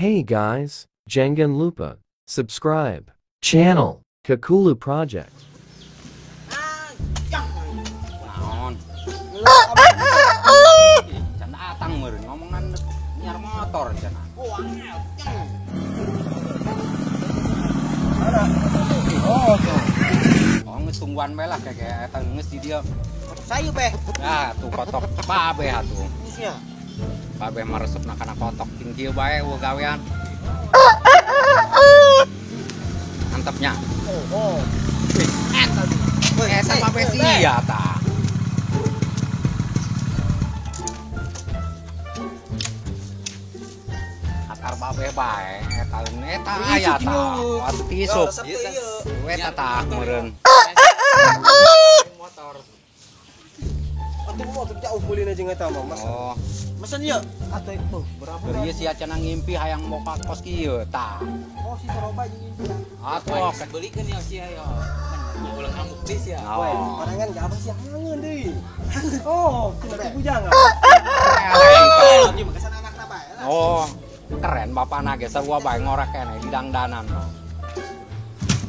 Hey guys, jangan lupa subscribe channel Kakulu Project. Naon? Can datang meureun ngomongan nyar motor cenah. Oh, geus tungguan bae lah kayak eta geus di dieu. Sayu beh. Nah, tuh kotok babe atuh. Isia. Babe maresepna kana kotok ting kieu bae we gawean. Mantapnya. Oh. Eta. Eta babe sia tah. Atar babe bae eta aya tah. Atuh tisuk. Eta tah meureun. Motor. Atuh motor jauh mulin aja eta mah. Mas. Oh, Mesen ieu atuh itu berapa? ieu sia cenah ngimpi hayang mau ka kos kieu tah. Oh si Saroba jeung itu. Atuh Belikan ya sia ya. Ulang kamu please ya. Weh, parangan enggak apa sih hangeun deui. Oh, tina bujang. Lagi makasan anakna bae lah. Oh, keren bapakna ge sarua bae ngorek keneh di dangdanan.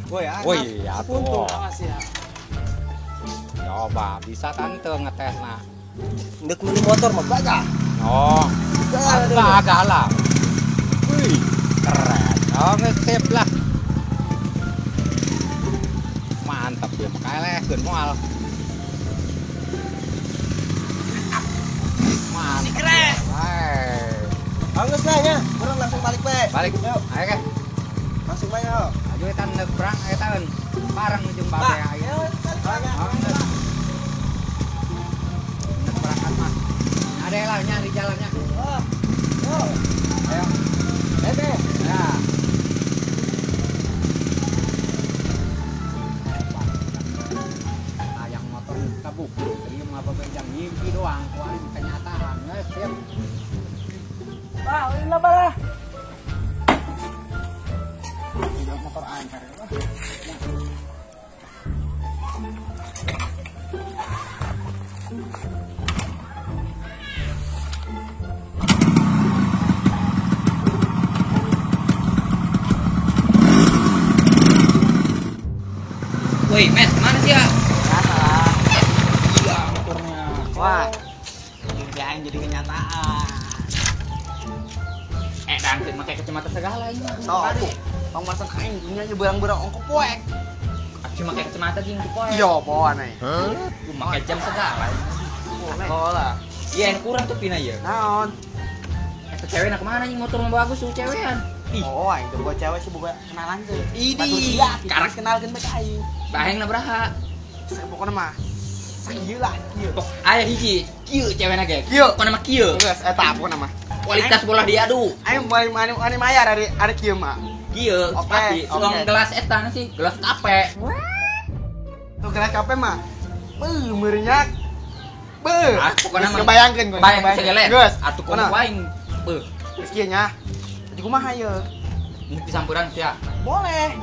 Woi, Woi, atuh. Awas ya. Coba bisa kan teu ngetesna. Ndek meuli motor mah baga. Oh, agak lah. Wih, keren. Oh, nge-save lah. Mantap dia, makanya lehkeun moal. Mantap. Keren. Bagus lah nya. Urang langsung balik bae. Balik. Yuk, Ayo ke. langsung bae yo. Ayo eta neuk berang eta eun. Bareng jeung babe ayo. Neuk berangkat mah. Ada lah nyari jalannya. Ayo. Ya. Ayang motor kabuk. Terima apa yang ngimpi doang, kuan kenyataan. Siap. Pak, ini lah. Motor anyar. Woi, Met, mana sih ya? Gila motornya. Wah. Jangan jadi kenyataan. Dan pakai kacamata segala ini. Sok. Bang masan aing dunia nya barang-barang ongko poek. Aku pakai kacamata jeung ku poe. Iya, poan ai. Ku pakai jam segala. Oh lah. Iya, yang kurang tuh pina ya. Naon? Eta cewek nak kemana nih motor mah bagus tuh cewekan. Ih, Oh, aing teh boga cewek sih boga kenalan teh. Idi. Karak kenalkeun bae aing. baheng na beraha. Saya pokona mah sakieu lah, kieu. Oh, aya hiji. Kieu cewekna ge. Kieu. Pokona mah kieu. Geus eta pokona mah. Kualitas bola diadu. Aing mani mayar dari kieu mah. Kieu, Oke, tapi suang oke. gelas eta sih, gelas kape. Tuh gelas kape mah. Meureunya. Beuh. Ah, pokona mah kebayangkeun gue. bayang segele. Geus. Atuh kono aing. Beuh, Geus kieu nya. Jadi kumaha ieu? ini disampuran sia. Boleh.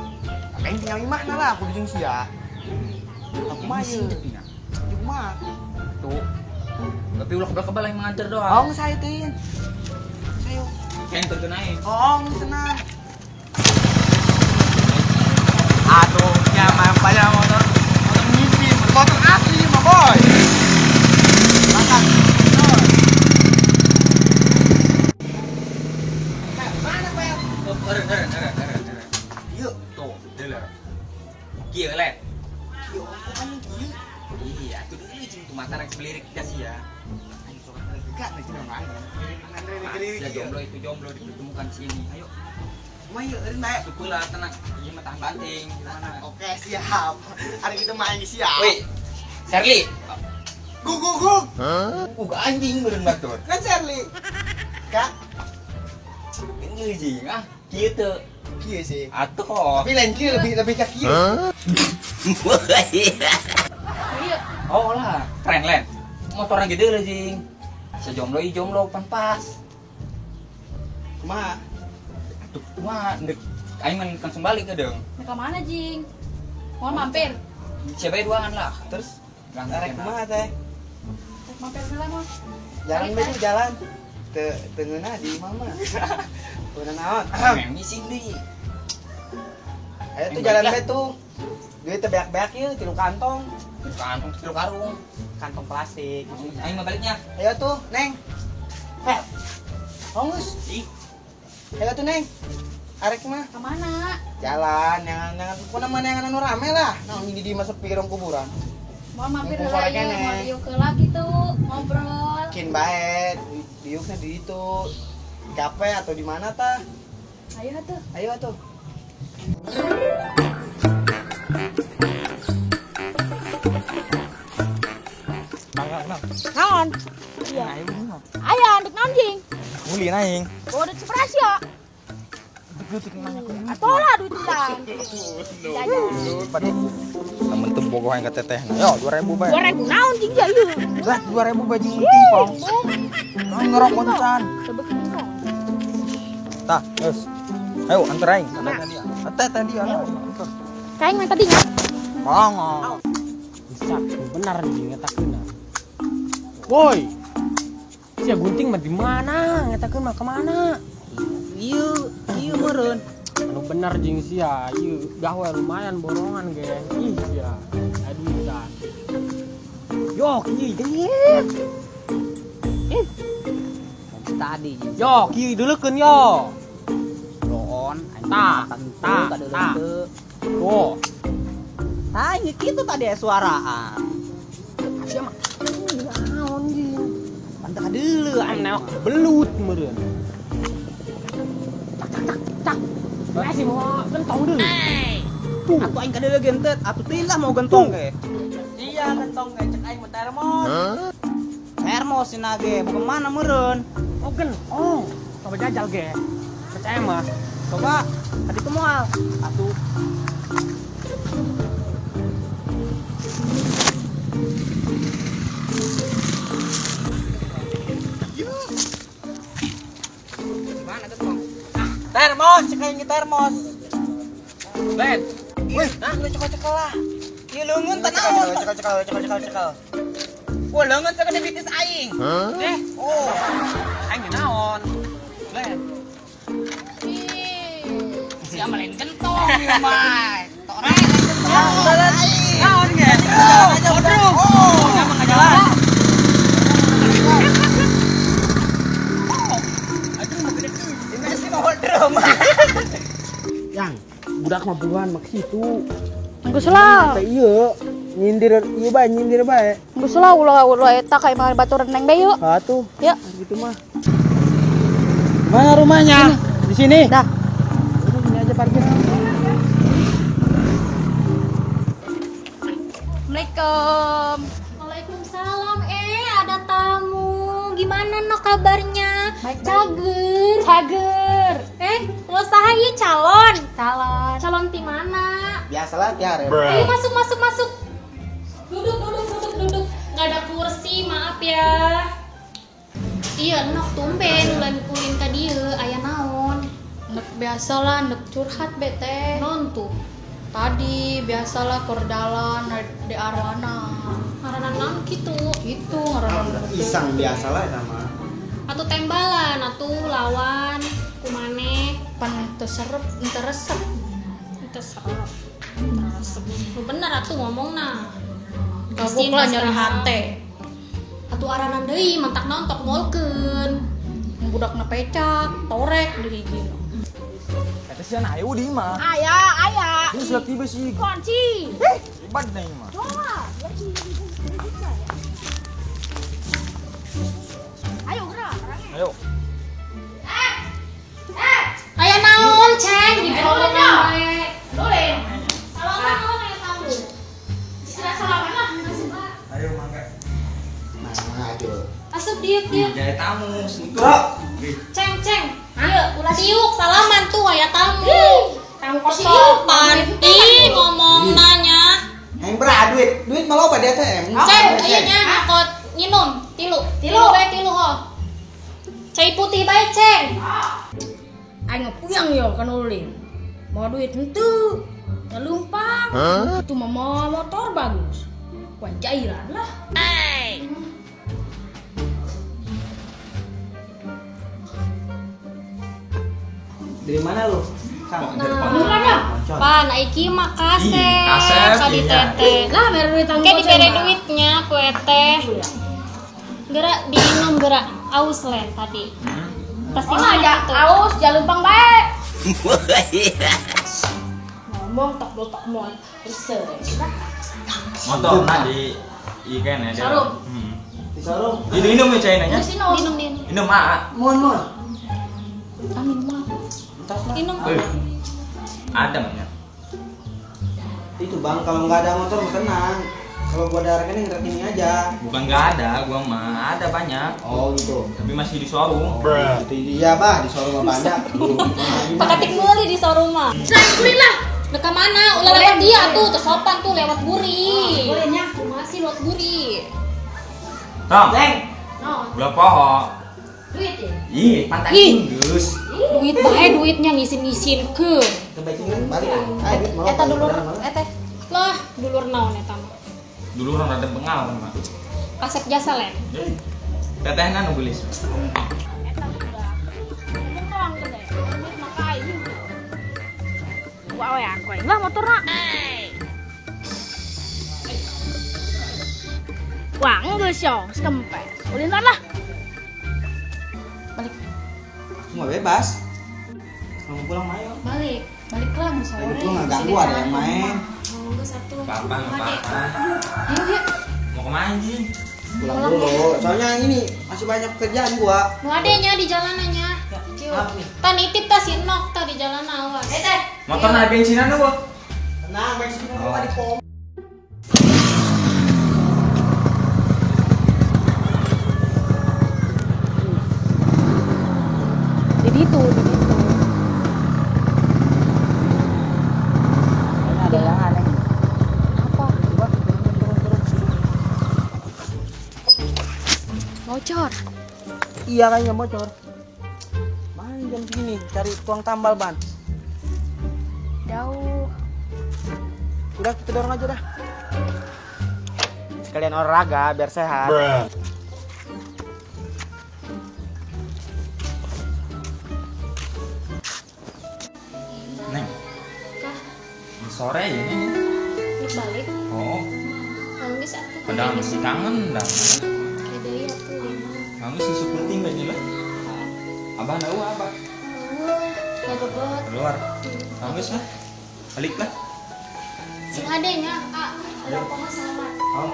Aing tinggal imahna lah kudu jeung sia. Aku mah ieu. Jadi kumaha? Tuh. Tapi ulah kebal yang mengantar Oh, doang. ngesaitin. Sayo. Yang terkenai. Oh, tenang. Aduh, nyaman banyak motor. Motor mimpi, motor asli mah boy. Makan. Mana pel? Oh, eren. Yuk. Tuh, deuleur. Kieu le. Yuk, aku kan kieu. Iya, tuh dulu jeung tuh mata rek belirik dah sia. Ayo coba lagi gak nih cina main. Ya jomblo itu jomblo dipertemukan sini. Ayo, Mah yuk, eureun bae. syukurlah tenang. Ieu mah tahan banting. Gimana? Oke, siap. Hari kita main siap. Woi, Sherly. Guguk. Gak anjing beureun batur. Kan Sherly. Kak, Ini anjing ah. Kieu teu. kieu sih. Atuh. Tapi lain kieu lebih ke kieu. Oh lah, keren len. Motornya gede lah jing. Sejomblo i jomblo pan pas. Kumaha? Tuh, mah ndek aing mah langsung balik ke deung. Mau ke mana, Jing? Mau mampir? Siapa duaan lah. Terus Ganggu arek kumaha teh? Mampir dulu, Mas. Jalan Balik, betul jalan. Tengeuna di mama. Udah naon? Yang missing deh. Ayo tuh jalan bae tuh. Duit teh beak-beak ieu 3 kantong. Kantong kilo karung. Kantong plastik. Aing mah baliknya. Ayo tuh, Neng. Hongus. Ayo tuh, Neng. Arek mah Kemana? jalan yang pokona mana yang anu rame lah. Nah, ini di masuk pirong kuburan. Mau mampir Mumpung heula sore ya, kene. mau diuk heula gitu, ngobrol. Kin bae, diuknya di itu. Kafe atau di mana tah? Ayo atuh. Ayo tuh. Naon? Iya. Ayo, andek naon jing? Muli naing. Bawa duit seberas ya. Atolah duit hilang. Namun tuh bogoh yang keteteh. Yo, 2000 bae. 2000 naon jing ya ieu? Lah, 2000 bae jeung timpong. Ngerok moncan. Sebeukeun sok. Tah, geus. Ayo antar aing. Teh tadi ana. Kaing mah tadi nya. Mangga. Bisa, benar nih ngetakeun. Woi. Sia gunting mah di mana? Ngetakeun mah kemana? Ieu meureun. Anu bener jeung sia, ieu gawe lumayan borongan ge. Ih sia. Aduh dan. Yo, kieu deuh. Tadi. Yo, kieu deulekeun yo. Doon, Tah. Oh, Tanya gitu tadi suaraan. sia mah naon jeung. Pantak deuleu Aing newak belut meureun. Cak. Masih mau gentong dulu. Atuh aing kadeuleuk gentet, atuh teuing lah mau gentong ge. Iya gentong ge cek aing mah termos. Termos cenah ge, bukan mana meureun. Oh gentong. Coba jajal ge. Percaya mah. Coba tadi tuh moal. Atuh gimana gentong? Termos, cek aing ge termos. Ben. Wih, nah lu cekel-cekel lah. Ieu leungeun teh naon? Cekel. Wah, leungeun teh gede bitis aing. Oh. Aing naon? Ben. Sia mah lain gentong ieu mah. Torek Naon ge? Bodrong. Oh, enggak jalan. Ini sih mau bodrong. Yang budak mah buruan mak situ. Geus lah. Teh ieu nyindir bae. Geus lah ulah eta ka imah baturan neng bae yeuh. Atuh, Ya. gitu mah. Mana rumahnya? Di sini. Dah. Udah, sini aja parkir. Assalamualaikum. Waalaikumsalam. Ada tamu. Gimana no kabarnya? Cager. Lo sahaya calon. Calon di mana? Biasalah tiare. Ayo masuk. Duduk. Gak ada kursi, maaf ya. Iya, nok tumben ulah kulin ka dieu aya naon? Nek biasalah nek curhat bete. Non tuh. Tadi biasalah kordalan di arwana. Ngaranan naon kitu? Gitu ngaranan. Iseng biasalah sama. Atuh tembalan, atuh lawan kumane pan teu serep, teu resep. Lu bener atuh ngomongna. Gabung lah nyari hate. Atuh aranan deui mentak naon tok ngolkeun. Budakna pecak, torek deui gini. Eta sih anak ayu di mah. Aya. Ini sudah tiba sih. Kunci. Ribet nih mah. Coba. Ayo gerak. Ayo. Aya naon, Ceng? Di gerobak bae. Dolin. Salaman naon aya tamu. Sila salaman lah. Ayo mangga. Aduh. Asup diuk. Jadi tamu, singkrok. Ceng. Ayo, ulah diuk salaman tuh aya tamu. Tamu kesopan. Ih, ngomong nanya. Yang berat duit mah loba dia teh. Ceng, ieu nya ngakot nginum. Tilu bae oh. Cai putih bae, Ceng. Aing ngepuyang yo kan ulin. Mau duit henteu. Ngelumpang. Itu mah mau motor bagus. Wah jairan lah. Dari mana lu? Kang. Pan, Aiki mah kaset, kaset, kali iya. teteh. Lah biar duit tanggung Kayak diberi duitnya kue teh. Gerak diminum gerak aus len tadi. Pasti Oh aja aus jangan lumpang baik. Ngomong tak botak mau research. Motor nah di ikan ya. Sarum. Di Sorong. Minum ya cainanya. Minum. Minum mak. Mon. Amin mah. Minum. Ada banyak. Itu Bang, kalau nggak ada motor mah tenang. Kalau gua ada rekening rekening aja. Bukan nggak ada, gua mah ada banyak. Oh gitu. Tapi masih di showroom. Itu dia bah, di Sorong mah banyak. Pakatik meuli di showroom mah. Beli lah. Dekat mana? Ulah lewat dia tuh, tersopan tuh lewat buri. Bolehnya. Masih lewat buri. Tom, No, gula poho. duit ya. Ih, pantai Ih. Gus. Duit bae duitnya ngisin-ngisin ke. Kebaikan balik. Ayo, mau. Eta dulur, lah dulur naon eta mah. Dulu orang ada bengal kan, Mak. Kasep jasa len. Tetehna nu geulis. Eta udah. Ngomong gede. Duit makai. Wah, ya koy. Lah motorna. Wah, enggak syong, sekempes. Ulintan lah. Cuma bebas. Kalau pulang main. Balik lah mau sore. Lu nggak ganggu ada yang main. Enggak satu. Apa apa. Ayo yuk. Mau kemana sih? Pulang dulu. Soalnya ini masih banyak kerjaan gua. Nu adenya di jalanannya. Apa nih? Tan nitip tas si Nok tah di jalan awas. Motor naik bensinan lu, Bu. Tenang, bensin gua di pom. Di situ. Ada yang aneh. Apa? Bocor. Iya kayaknya bocor. Main jam segini cari tuang tambal ban. Jauh. Udah kita dorong aja dah. Sekalian olahraga biar sehat. Neng, Kah, sore ya ini. terus balik. Oh, Nangis aku. padahal masih kangen dah. Kayak dari aku lima. Kamu sih seperti mbak Nila. Abah tahu apa? Gak gebet. Keluar. Kamu sih, balik lah. Sing adanya, ada apa masalah? Oh,